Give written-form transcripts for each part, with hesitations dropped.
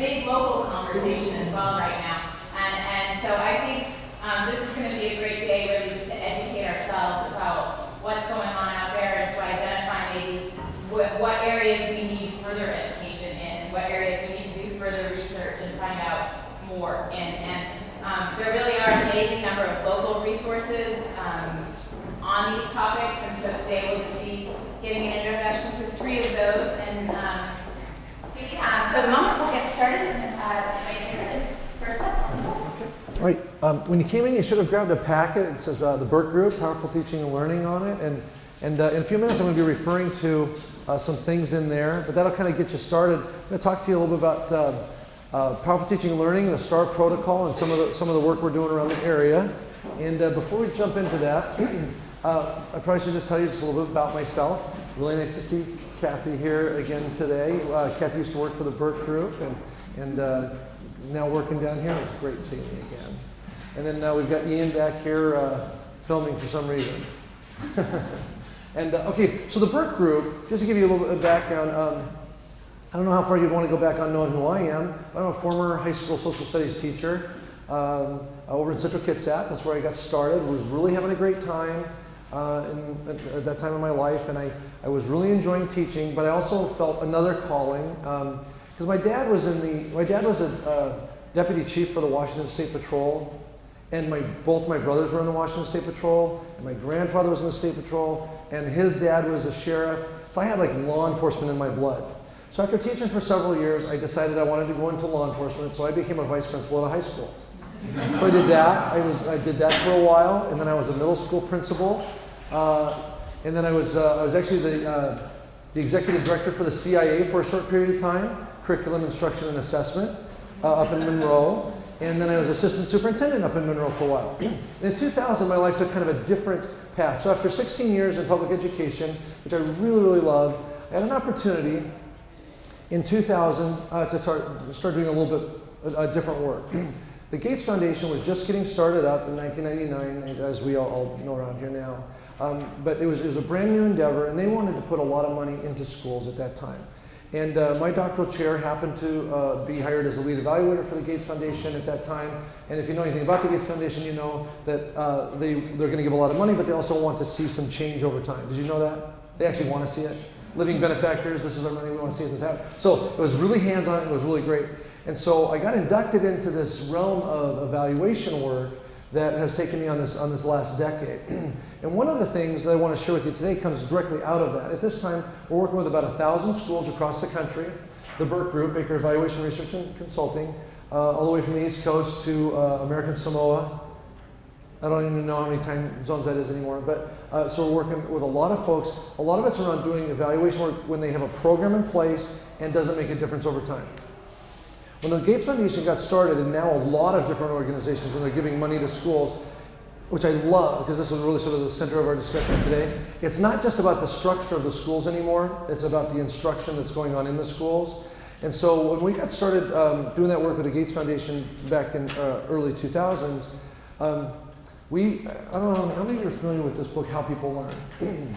big local conversation as well right now. And so I think this is going to be a great day really just to educate ourselves about what's going on out there and to identify maybe what areas we need further education in, what areas we need to do further research and find out more. And there really are an amazing number of local resources on these topics, and so today we'll just be giving an introduction to 3 of those. And so the moment we'll get started, right here is first up. All right, when you came in, you should have grabbed a packet. It says the BERC Group, Powerful Teaching and Learning on it. And in a few minutes, I'm going to be referring to some things in there, but that'll kind of get you started. I'm going to talk to you a little bit about Powerful Teaching and Learning, the STAR protocol, and some of the work we're doing around the area. And before we jump into that, I probably should just tell you just a little bit about myself. Really nice to see Kathy here again today. Kathy used to work for the BERC Group, and now working down here. It's great seeing you again. And then we've got Ian back here filming for some reason. And okay, so the BERC Group, just to give you a little bit of background, I don't know how far you'd want to go back on knowing who I am. I'm a former high school social studies teacher over in Central Kitsap. That's where I got started. Was really having a great time at that time in my life, and I was really enjoying teaching, but I also felt another calling. Because my dad was a deputy chief for the Washington State Patrol, and both my brothers were in the Washington State Patrol, and my grandfather was in the State Patrol, and his dad was a sheriff. So I had like law enforcement in my blood. So after teaching for several years, I decided I wanted to go into law enforcement, so I became a vice principal at a high school. So I did that. I did that for a while, and then I was a middle school principal, and then I was actually the executive director for the CIA for a short period of time. Curriculum, Instruction, and Assessment up in Monroe. And then I was assistant superintendent up in Monroe for a while. And in 2000, my life took kind of a different path. So after 16 years in public education, which I really, really loved, I had an opportunity in 2000 to start doing a little bit different work. The Gates Foundation was just getting started up in 1999, as we all know around here now. But it was a brand new endeavor, and they wanted to put a lot of money into schools at that time. And my doctoral chair happened to be hired as a lead evaluator for the Gates Foundation at that time. And if you know anything about the Gates Foundation, you know that they're going to give a lot of money, but they also want to see some change over time. Did you know that? They actually want to see it. Living benefactors, this is our money, we want to see this happen. So it was really hands-on, it was really great. And so I got inducted into this realm of evaluation work that has taken me on this last decade. And one of the things that I want to share with you today comes directly out of that. At this time, we're working with about 1,000 schools across the country. The BERC Group, Baker Evaluation Research and Consulting, all the way from the East Coast to American Samoa. I don't even know how many time zones that is anymore, but so we're working with a lot of folks. A lot of it's around doing evaluation work when they have a program in place and doesn't make a difference over time. When the Gates Foundation got started, and now a lot of different organizations, when they're giving money to schools, which I love, because this is really sort of the center of our discussion today, it's not just about the structure of the schools anymore, it's about the instruction that's going on in the schools. And so when we got started doing that work with the Gates Foundation back in early 2000s, I don't know, how many of you are familiar with this book, How People Learn?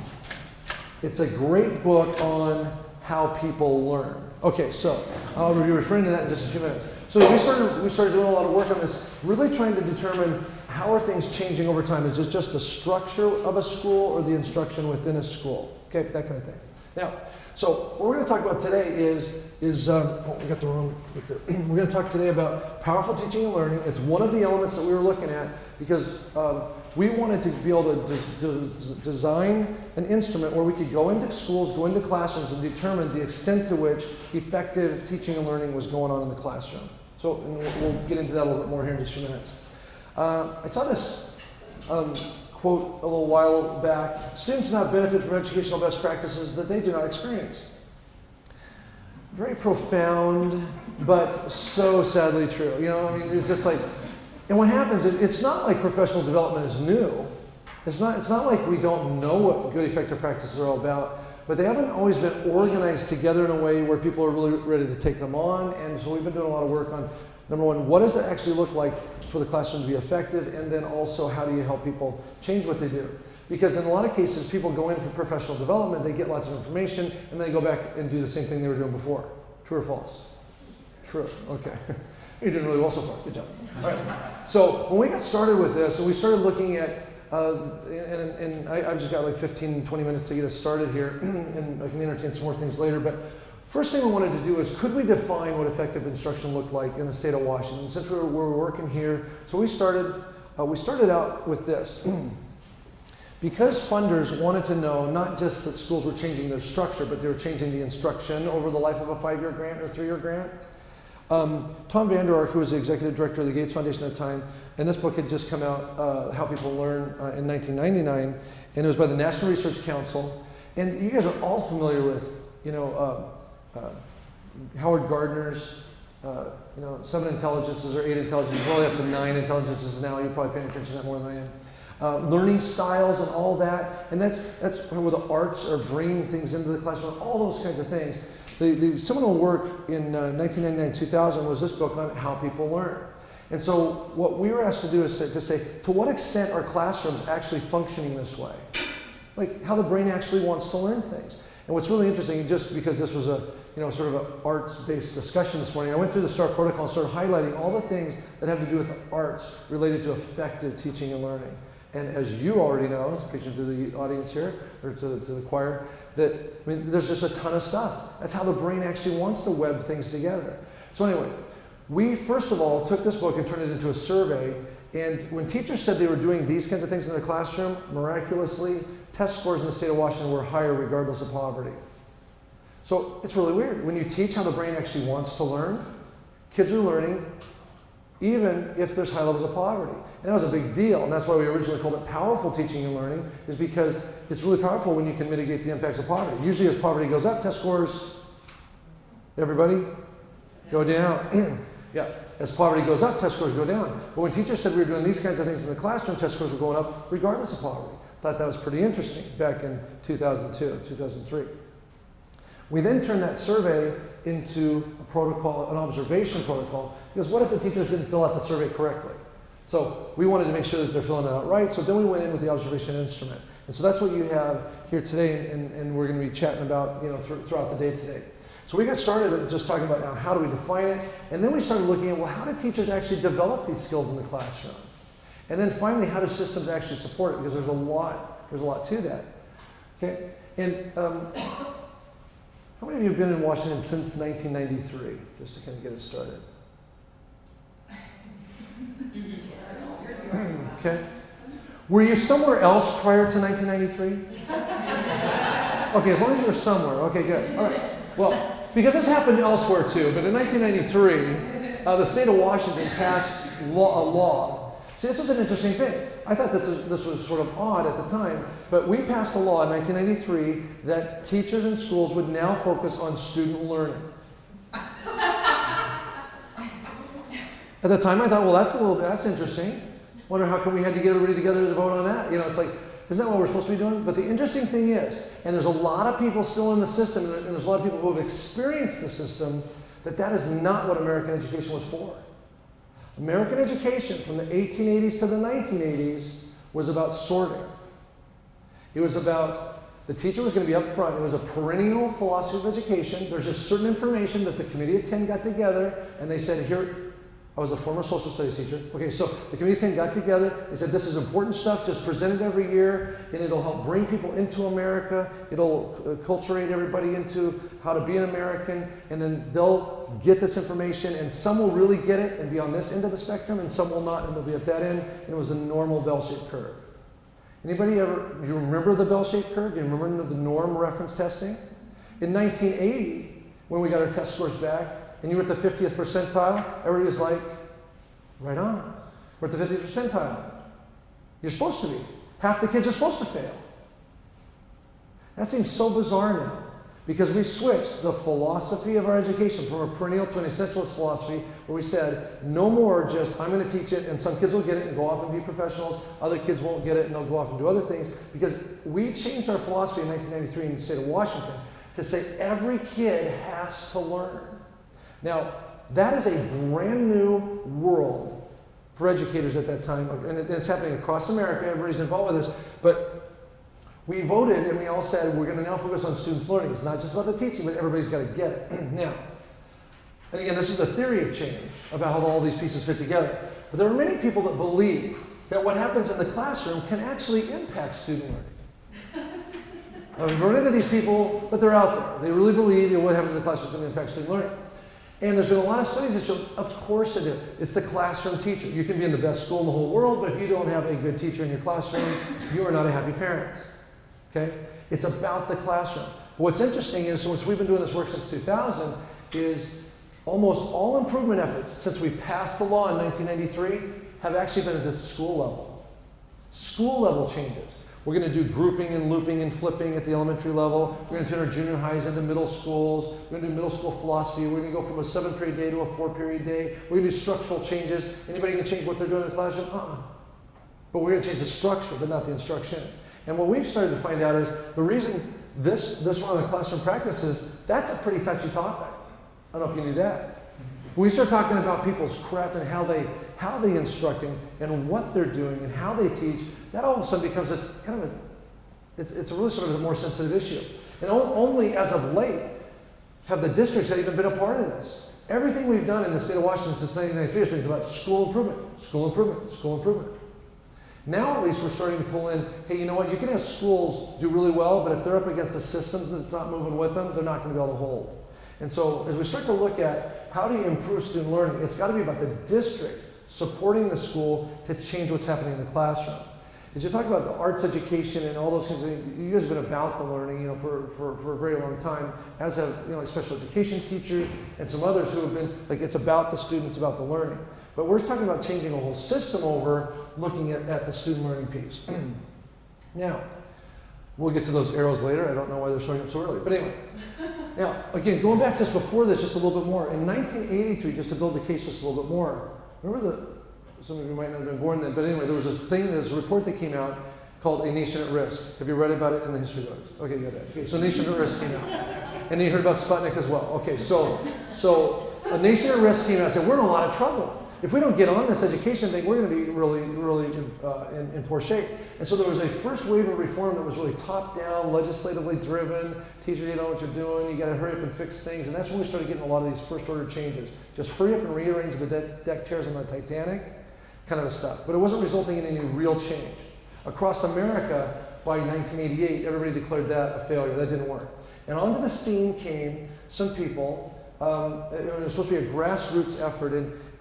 It's a great book on how people learn. Okay, so I'll be referring to that in just a few minutes. So we started doing a lot of work on this, really trying to determine how are things changing over time. Is it just the structure of a school or the instruction within a school? Okay, that kind of thing. Now, so what we're going to talk about today is we got the wrong clicker. We're going to talk today about powerful teaching and learning. It's one of the elements that we were looking at because we wanted to be able to design an instrument where we could go into schools, go into classrooms, and determine the extent to which effective teaching and learning was going on in the classroom. So we'll get into that a little bit more here in just a few minutes. I saw this quote a little while back. Students do not benefit from educational best practices that they do not experience. Very profound, but so sadly true. You know, I mean, it's just like, and what happens is, it's not like professional development is new. It's not like we don't know what good effective practices are all about, but they haven't always been organized together in a way where people are really ready to take them on. And so we've been doing a lot of work on, number one, what does it actually look like for the classroom to be effective? And then also, how do you help people change what they do? Because in a lot of cases, people go in for professional development, they get lots of information, and then they go back and do the same thing they were doing before. True or false? True. Okay. You're doing really well so far. Good job. All right. So when we got started with this, and we started looking at, I've just got like 15, 20 minutes to get us started here, and I can entertain some more things later. But first thing we wanted to do is, could we define what effective instruction looked like in the state of Washington? Since we're working here, so we started out with this. Because funders wanted to know not just that schools were changing their structure, but they were changing the instruction over the life of a 5-year grant or 3-year grant. Tom Vander Ark, who was the executive director of the Gates Foundation at the time, and this book had just come out, How People Learn, in 1999, and it was by the National Research Council. And you guys are all familiar with, Howard Gardner's, 7 intelligences or 8 intelligences, probably up to 9 intelligences now. You're probably paying attention to that more than I am. Learning styles and all that, and that's where the arts are bringing things into the classroom, all those kinds of things. The seminal work in 1999-2000 was this book on how people learn. And so what we were asked to do is to say, to what extent are classrooms actually functioning this way? Like how the brain actually wants to learn things. And what's really interesting, just because this was a sort of an arts-based discussion this morning, I went through the STAR protocol and started highlighting all the things that have to do with the arts related to effective teaching and learning. And as you already know, speaking to the audience here, or to the choir, that there's just a ton of stuff. That's how the brain actually wants to web things together. So anyway, we first of all took this book and turned it into a survey. And when teachers said they were doing these kinds of things in their classroom, miraculously, test scores in the state of Washington were higher regardless of poverty. So it's really weird. When you teach how the brain actually wants to learn, kids are learning even if there's high levels of poverty. And that was a big deal, and that's why we originally called it powerful teaching and learning, is because it's really powerful when you can mitigate the impacts of poverty. Usually as poverty goes up, test scores, everybody, go down. Yeah, as poverty goes up, test scores go down. But when teachers said we were doing these kinds of things in the classroom, test scores were going up regardless of poverty. Thought that was pretty interesting back in 2002, 2003. We then turned that survey into a protocol, an observation protocol, because what if the teachers didn't fill out the survey correctly? So we wanted to make sure that they're filling it out right, so then we went in with the observation instrument. And so that's what you have here today, and we're going to be chatting about throughout the day today. So we got started just talking about now how do we define it, and then we started looking at, well, how do teachers actually develop these skills in the classroom? And then finally, how do systems actually support it? Because there's a lot to that. Okay, and how many of you have been in Washington since 1993, just to kind of get us started? Okay. Were you somewhere else prior to 1993? Okay, as long as you were somewhere. Okay, good. All right. Well, because this happened elsewhere too, but in 1993, the state of Washington passed a law. See, this is an interesting thing. I thought that this was sort of odd at the time, but we passed a law in 1993 that teachers in schools would now focus on student learning. At the time, I thought, well, that's interesting. Wonder how come we had to get everybody together to vote on that? It's like, isn't that what we're supposed to be doing? But the interesting thing is, and there's a lot of people still in the system, and there's a lot of people who have experienced the system, that is not what American education was for. American education from the 1880s to the 1980s was about sorting. It was about the teacher was going to be up front. It was a perennial philosophy of education. There's just certain information that the Committee of 10 got together, and they said, here, I was a former social studies teacher. Okay, so the Committee of 10 got together. They said, this is important stuff, just present it every year, and it'll help bring people into America. It'll acculturate everybody into how to be an American, and then they'll get this information, and some will really get it and be on this end of the spectrum, and some will not, and they'll be at that end, and it was a normal bell-shaped curve. Anybody ever, do you remember the bell-shaped curve? Do you remember the norm reference testing? In 1980, when we got our test scores back, and you were at the 50th percentile, everybody was like, right on. We're at the 50th percentile. You're supposed to be. Half the kids are supposed to fail. That seems so bizarre now, because we switched the philosophy of our education from a perennial to an essentialist philosophy, where we said, no more just, I'm going to teach it, and some kids will get it and go off and be professionals, other kids won't get it and they'll go off and do other things, because we changed our philosophy in 1993 in the state of Washington to say every kid has to learn. Now, that is a brand new world for educators at that time, and it's happening across America. Everybody's involved with this, but we voted and we all said we're going to now focus on students' learning. It's not just about the teaching, but everybody's got to get it. Now, And again, this is a theory of change about how all these pieces fit together. But there are many people that believe that what happens in the classroom can actually impact student learning. I've run into these people, but they're out there. They really believe that what happens in the classroom is going to impact student learning. And there's been a lot of studies that show, of course it is. It's the classroom teacher. You can be in the best school in the whole world, but if you don't have a good teacher in your classroom, you are not a happy parent. Okay? It's about the classroom. But what's interesting is, since we've been doing this work since 2000, is almost all improvement efforts since we passed the law in 1993 have actually been at the school level. School level changes. We're going to do grouping and looping and flipping at the elementary level. We're going to turn our junior highs into middle schools. We're going to do middle school philosophy. We're going to go from a 7-period day to a 4-period day. We're going to do structural changes. Anybody can change what they're doing in the classroom? But we're going to change the structure, but not the instruction. And what we've started to find out is the reason this one of the classroom practices, that's a pretty touchy topic. I don't know if you knew that. When we start talking about people's craft and how they instruct and what they're doing and how they teach, that all of a sudden becomes a kind of it's a really sort of a more sensitive issue. And only as of late have the districts that even been a part of this. Everything we've done in the state of Washington since 1993 has been about school improvement, school improvement, school improvement. Now at least we're starting to pull in, hey, you know what, you can have schools do really well, but if they're up against the systems that's not moving with them, they're not going to be able to hold. And so as we start to look at how do you improve student learning, it's got to be about the district supporting the school to change what's happening in the classroom. As you talk about the arts education and all those kinds of things, you guys have been about the learning, for a very long time, as have, like special education teachers and some others who have been, like, it's about the students, about the learning. But we're talking about changing a whole system over, looking at the student learning piece. Now, we'll get to those arrows later. I don't know why they're showing up so early. But anyway, now, again, going back just before this, just a little bit more. In 1983, just to build the case just a little bit more, remember some of you might not have been born then, but anyway, there's a report that came out called A Nation at Risk. Have you read about it in the history books? Okay, you got that. Okay, so Nation at Risk came out. And you heard about Sputnik as well. Okay, so A Nation at Risk came out and said, we're in a lot of trouble. If we don't get on this education thing, we're going to be really in poor shape. And so there was a first wave of reform that was really top-down, legislatively driven. Teachers, you know what you're doing. You got to hurry up and fix things. And that's when we started getting a lot of these first-order changes. Just hurry up and rearrange the deck chairs on the Titanic, kind of stuff. But it wasn't resulting in any real change. Across America, by 1988, everybody declared that a failure. That didn't work. And onto the scene came some people. It was supposed to be a grassroots effort.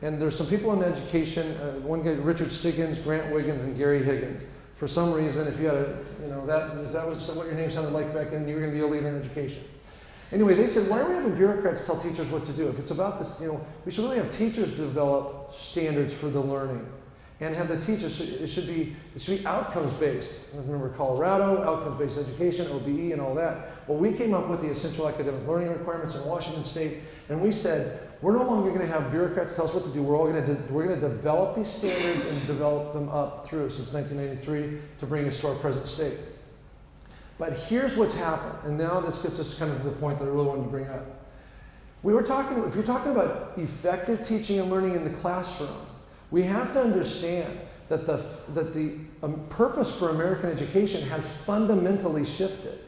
And there's some people in education, one guy, Richard Stiggins, Grant Wiggins, and Gary Higgins. For some reason, if you had if that was what your name sounded like back then, you were going to be a leader in education. Anyway, they said, why are we having bureaucrats tell teachers what to do? If it's about this, we should really have teachers develop standards for the learning. And have the teachers, it should be outcomes-based. Remember Colorado, outcomes-based education, OBE, and all that. Well, we came up with the essential academic learning requirements in Washington State, and we said, we're no longer going to have bureaucrats tell us what to do. We're going to develop these standards and develop them up through since 1993 to bring us to our present state. But here's what's happened, and now this gets us kind of to the point that I really wanted to bring up. If you're talking about effective teaching and learning in the classroom, we have to understand that the purpose for American education has fundamentally shifted.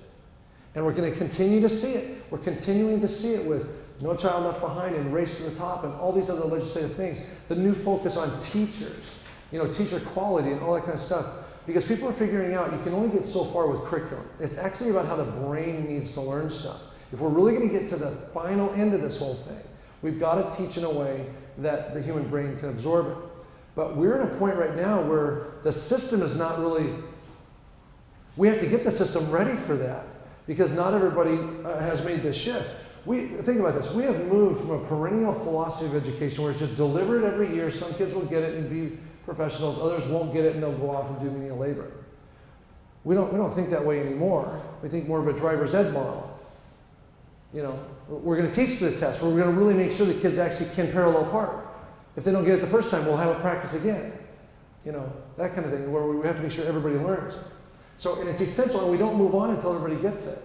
And we're going to continue to see it. We're continuing to see it with No Child Left Behind and Race to the Top and all these other legislative things. The new focus on teachers, teacher quality and all that kind of stuff. Because people are figuring out you can only get so far with curriculum. It's actually about how the brain needs to learn stuff. If we're really going to get to the final end of this whole thing, we've got to teach in a way that the human brain can absorb it. But we're at a point right now where the system is not really, we have to get the system ready for that because not everybody has made this shift. Think about this, we have moved from a perennial philosophy of education where it's just delivered every year, some kids will get it and be professionals, others won't get it and they'll go off and do menial labor. We don't think that way anymore. We think more of a driver's ed model. We're going to teach the test. We're going to really make sure the kids actually can parallel park. If they don't get it the first time, we'll have it practice again. That kind of thing, where we have to make sure everybody learns. So, and it's essential, and we don't move on until everybody gets it.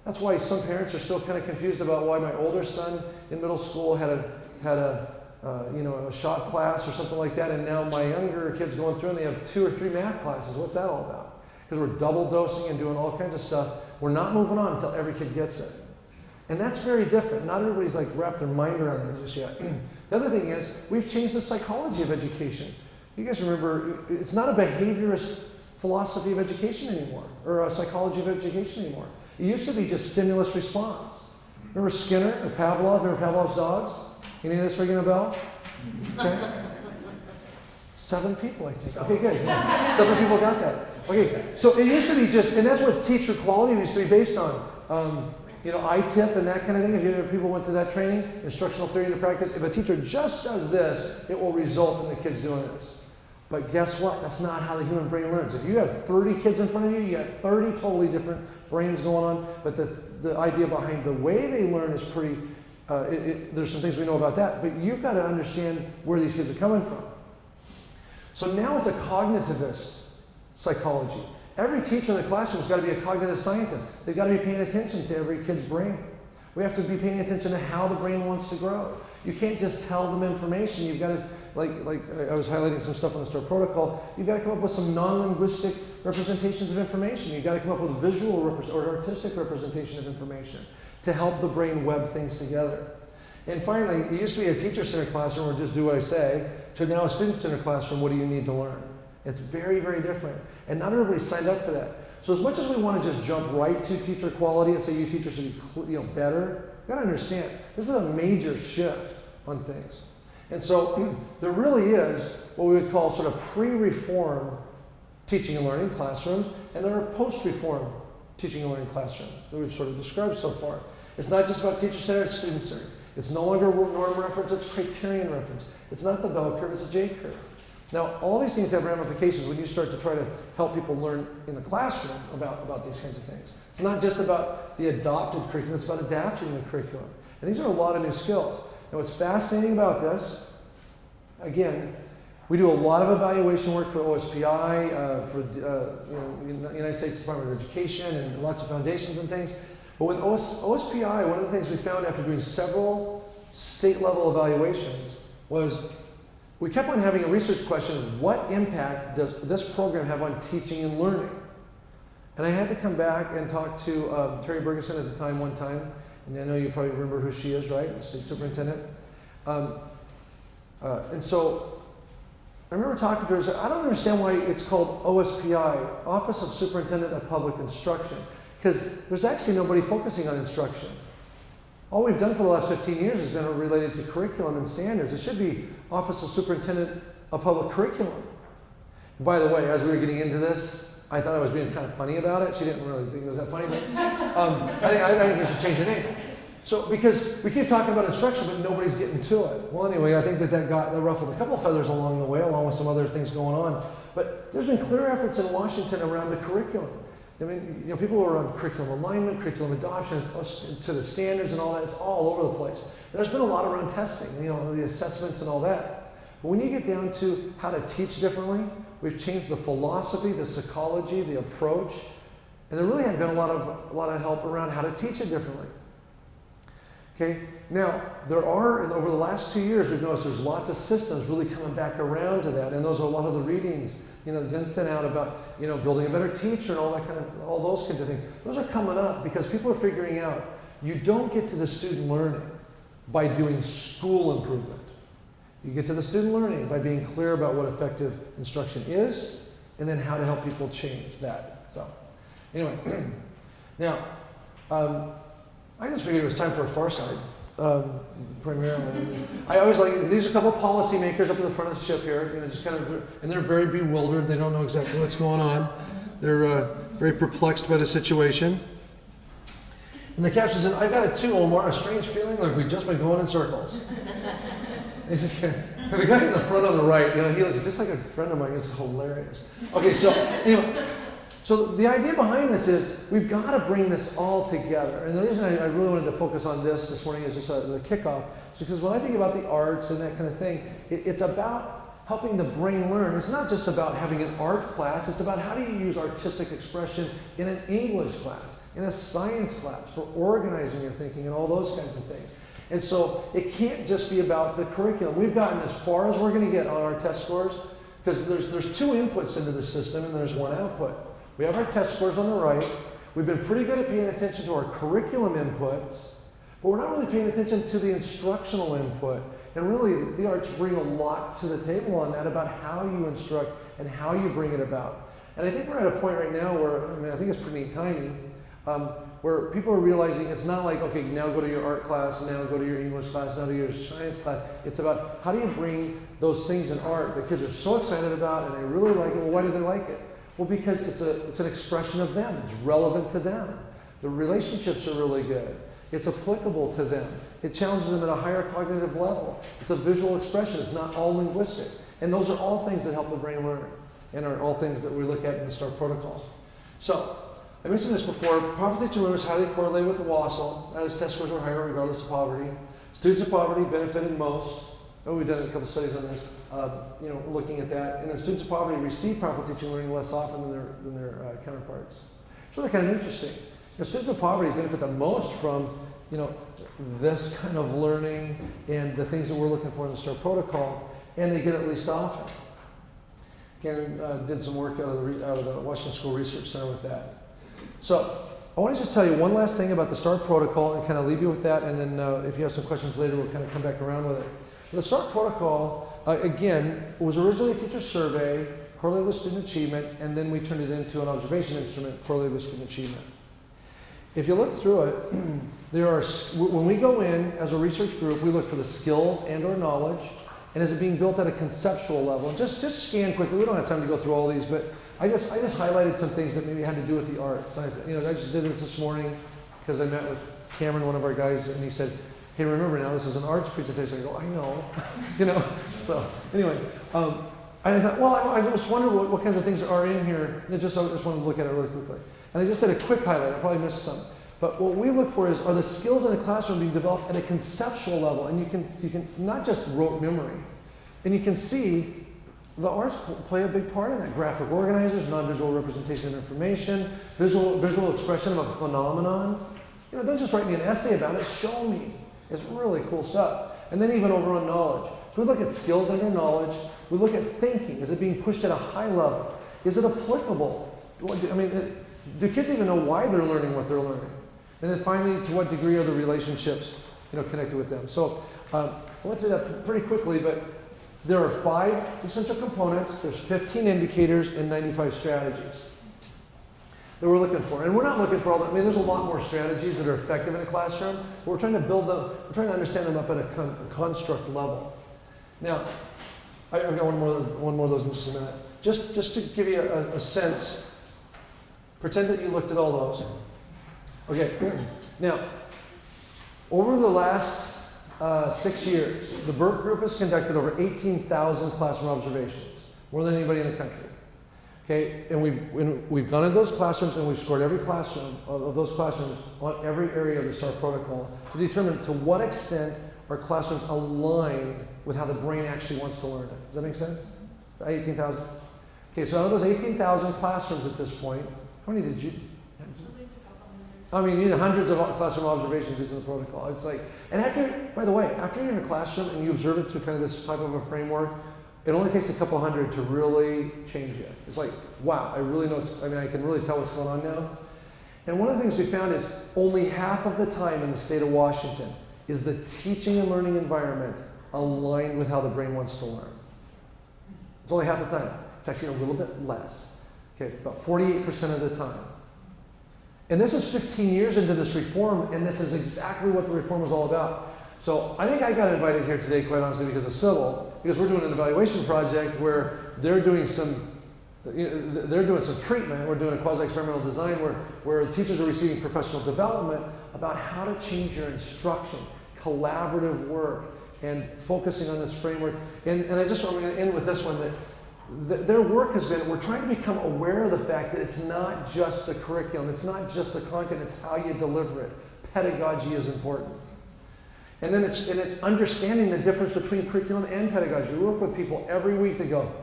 That's why some parents are still kind of confused about why my older son in middle school had a shop class or something like that, and now my younger kids going through and they have 2 or 3 math classes. What's that all about? Because we're double dosing and doing all kinds of stuff. We're not moving on until every kid gets it. And that's very different. Not everybody's like wrapped their mind around it just yet. The other thing is, we've changed the psychology of education. You guys remember, it's not a behaviorist philosophy of education anymore, or a psychology of education anymore. It used to be just stimulus response. Remember Skinner or Pavlov? Remember Pavlov's dogs? Any of this ringing a bell? Okay. 7 people, I think. Okay, good. 7 people got that. Okay, so it used to be just, and that's what teacher quality used to be based on. ITIP and that kind of thing. If you people went to that training, instructional theory into practice, if a teacher just does this, it will result in the kids doing this. But guess what? That's not how the human brain learns. If you have 30 kids in front of you, you got 30 totally different brains going on. But the idea behind the way they learn is pretty, there's some things we know about that. But you've got to understand where these kids are coming from. So now it's a cognitivist psychology. Every teacher in the classroom has got to be a cognitive scientist. They've got to be paying attention to every kid's brain. We have to be paying attention to how the brain wants to grow. You can't just tell them information. You've got to, like I was highlighting some stuff on the STAR protocol, you've got to come up with some non-linguistic representations of information. You've got to come up with a visual or artistic representation of information to help the brain web things together. And finally, it used to be a teacher-centered classroom where just do what I say, to now a student-centered classroom, what do you need to learn? It's very, very different. And not everybody signed up for that. So as much as we want to just jump right to teacher quality and say you teachers should be better, you've got to understand, this is a major shift on things. And so there really is what we would call sort of pre-reform teaching and learning classrooms, and there are post-reform teaching and learning classrooms that we've sort of described so far. It's not just about teacher-centered, it's student-centered. It's no longer norm reference, it's criterion reference. It's not the bell curve, it's a J curve. Now, all these things have ramifications when you start to try to help people learn in the classroom about these kinds of things. It's not just about the adopted curriculum, it's about adapting the curriculum. And these are a lot of new skills. And what's fascinating about this, again, we do a lot of evaluation work for OSPI, for United States Department of Education, and lots of foundations and things. But with OSPI, one of the things we found after doing several state-level evaluations was we kept on having a research question of what impact does this program have on teaching and learning? And I had to come back and talk to Terry Bergeson at the time one time, and I know you probably remember who she is, right? The state superintendent. And so I remember talking to her and said, I don't understand why it's called OSPI, Office of Superintendent of Public Instruction, because there's actually nobody focusing on instruction. All we've done for the last 15 years has been related to curriculum and standards. It should be Office of Superintendent of Public Curriculum. And by the way, as we were getting into this, I thought I was being kind of funny about it. She didn't really think it was that funny, but I think we should change the name. So, because we keep talking about instruction, but nobody's getting to it. Well, anyway, I think that ruffled a couple feathers along the way, along with some other things going on. But there's been clear efforts in Washington around the curriculum. I mean, people are on curriculum alignment, curriculum adoption, to the standards and all that. It's all over the place. And there's been a lot around testing, the assessments and all that. But when you get down to how to teach differently, we've changed the philosophy, the psychology, the approach, and there really has been a lot of help around how to teach it differently. Okay, now there are, over the last 2 years, we've noticed there's lots of systems really coming back around to that, and those are a lot of the readings. Jen sent out about, building a better teacher and all those kinds of things. Those are coming up because people are figuring out you don't get to the student learning by doing school improvement. You get to the student learning by being clear about what effective instruction is and then how to help people change that. So, anyway, now, I just figured it was time for a far side. Primarily. I always like, these are a couple of policymakers up at the front of the ship here, just kind of, and they're very bewildered. They don't know exactly what's going on. They're very perplexed by the situation. And the caption said, I've got it too, Omar, a strange feeling like we've just been going in circles. It's just kind of, the guy in the front on the right, he looks just like a friend of mine. It's hilarious. Okay, so, so the idea behind this is we've got to bring this all together. And the reason I really wanted to focus on this morning is just the kickoff. Is because when I think about the arts and that kind of thing, it's about helping the brain learn. It's not just about having an art class. It's about how do you use artistic expression in an English class, in a science class, for organizing your thinking and all those kinds of things. And so it can't just be about the curriculum. We've gotten as far as we're going to get on our test scores because there's 2 inputs into the system and there's 1 output. We have our test scores on the right. We've been pretty good at paying attention to our curriculum inputs, but we're not really paying attention to the instructional input. And really, the arts bring a lot to the table on that about how you instruct and how you bring it about. And I think we're at a point right now where, I mean, I think it's pretty neat timing, where people are realizing it's not like, okay, now go to your art class, now go to your English class, now to your science class. It's about how do you bring those things in art that kids are so excited about and they really like it. Well, why do they like it? Well, because it's an expression of them. It's relevant to them. The relationships are really good. It's applicable to them. It challenges them at a higher cognitive level. It's a visual expression. It's not all linguistic. And those are all things that help the brain learn and are all things that we look at in the STAR protocol. So, I mentioned this before. Poverty teaching learners highly correlated with the WASL. That is, test scores are higher regardless of poverty. Students of poverty benefited most. Oh, we've done a couple studies on this, looking at that. And then students of poverty receive powerful teaching learning less often than their counterparts. It's really kind of interesting. Students of poverty benefit the most from, this kind of learning and the things that we're looking for in the STAR protocol, and they get it least often. Again, did some work out of the Washington School Research Center with that. So I want to just tell you one last thing about the STAR protocol and kind of leave you with that, and then if you have some questions later, we'll kind of come back around with it. The STAR protocol, again, was originally a teacher survey, correlated with student achievement, and then we turned it into an observation instrument correlated with student achievement. If you look through it, when we go in as a research group, we look for the skills and or knowledge, and is it being built at a conceptual level? And just scan quickly, we don't have time to go through all these, but I just highlighted some things that maybe had to do with the art. So I just did this morning because I met with Cameron, one of our guys, and he said, hey, remember now, this is an arts presentation. I go, I know, So anyway, and I thought, well, I just wonder what kinds of things are in here, and I just wanted to look at it really quickly. And I just did a quick highlight. I probably missed some. But what we look for are the skills in the classroom being developed at a conceptual level, and you can not just rote memory, and you can see the arts play a big part in that. Graphic organizers, non-visual representation of information, visual expression of a phenomenon. Don't just write me an essay about it. Show me. It's really cool stuff. And then even over on knowledge. So we look at skills under knowledge. We look at thinking. Is it being pushed at a high level? Is it applicable? Do kids even know why they're learning what they're learning? And then finally, to what degree are the relationships connected with them? So I went through that pretty quickly, but there are 5 essential components. There's 15 indicators and 95 strategies that we're looking for. And we're not looking for all that. There's a lot more strategies that are effective in a classroom, but we're trying to build them, we're trying to understand them up at a construct level. Now, I've got one more of those in just a minute. Just to give you a sense, pretend that you looked at all those. Okay, now, over the last 6 years, the BERC Group has conducted over 18,000 classroom observations, more than anybody in the country. Okay, and we've gone into those classrooms and we've scored every classroom of those classrooms on every area of the STAR protocol to determine to what extent are classrooms aligned with how the brain actually wants to learn it. Does that make sense? 18,000? Okay, so out of those 18,000 classrooms at this point, how many did you? You need hundreds of classroom observations using the protocol. It's like, and by the way, after you're in a classroom and you observe it through kind of this type of a framework, it only takes a couple hundred to really change it. It's like, wow, I really know, I can really tell what's going on now. And one of the things we found is only half of the time in the state of Washington is the teaching and learning environment aligned with how the brain wants to learn. It's only half the time. It's actually a little bit less. Okay, about 48% of the time. And this is 15 years into this reform, and this is exactly what the reform is all about. So I think I got invited here today, quite honestly, because of Civil, because we're doing an evaluation project where they're doing some treatment. We're doing a quasi-experimental design where teachers are receiving professional development about how to change your instruction, collaborative work, and focusing on this framework. And I'm going to end with this one, that their work has been, we're trying to become aware of the fact that it's not just the curriculum, it's not just the content, it's how you deliver it. Pedagogy is important. And then it's understanding the difference between curriculum and pedagogy. We work with people every week that go,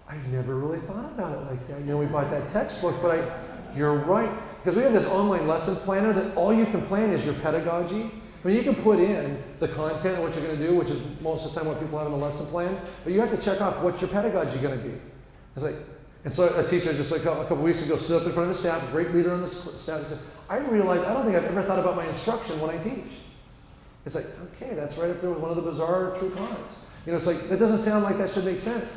I've never really thought about it like that. We bought that textbook, but you're right. Because we have this online lesson planner that all you can plan is your pedagogy. You can put in the content and what you're going to do, which is most of the time what people have in a lesson plan, but you have to check off what's your pedagogy going to be. And so a teacher just a couple weeks ago stood up in front of the staff, a great leader on the staff, and said, I realized I don't think I've ever thought about my instruction when I teach. It's like, okay, that's right up there with one of the bizarre true comments. You know, it's like, that doesn't sound like that should make sense,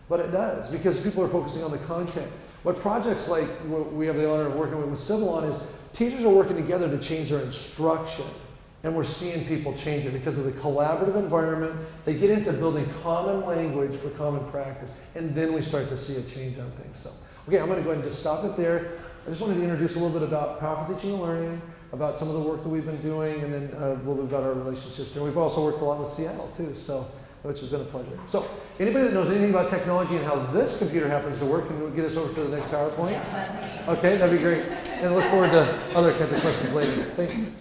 but it does, because people are focusing on the content. What projects like what we have the honor of working with Civil on is teachers are working together to change their instruction. And we're seeing people change it because of the collaborative environment. They get into building common language for common practice, and then we start to see a change on things. So, okay, I'm going to go ahead and just stop it there. I just wanted to introduce a little bit about powerful teaching and learning, about some of the work that we've been doing, and then a little bit about our relationships. And we've also worked a lot with Seattle too, so which has been a pleasure. So, anybody that knows anything about technology and how this computer happens to work, can you get us over to the next PowerPoint? Yes, that's me. Okay, that'd be great. And I look forward to other kinds of questions later. Thanks.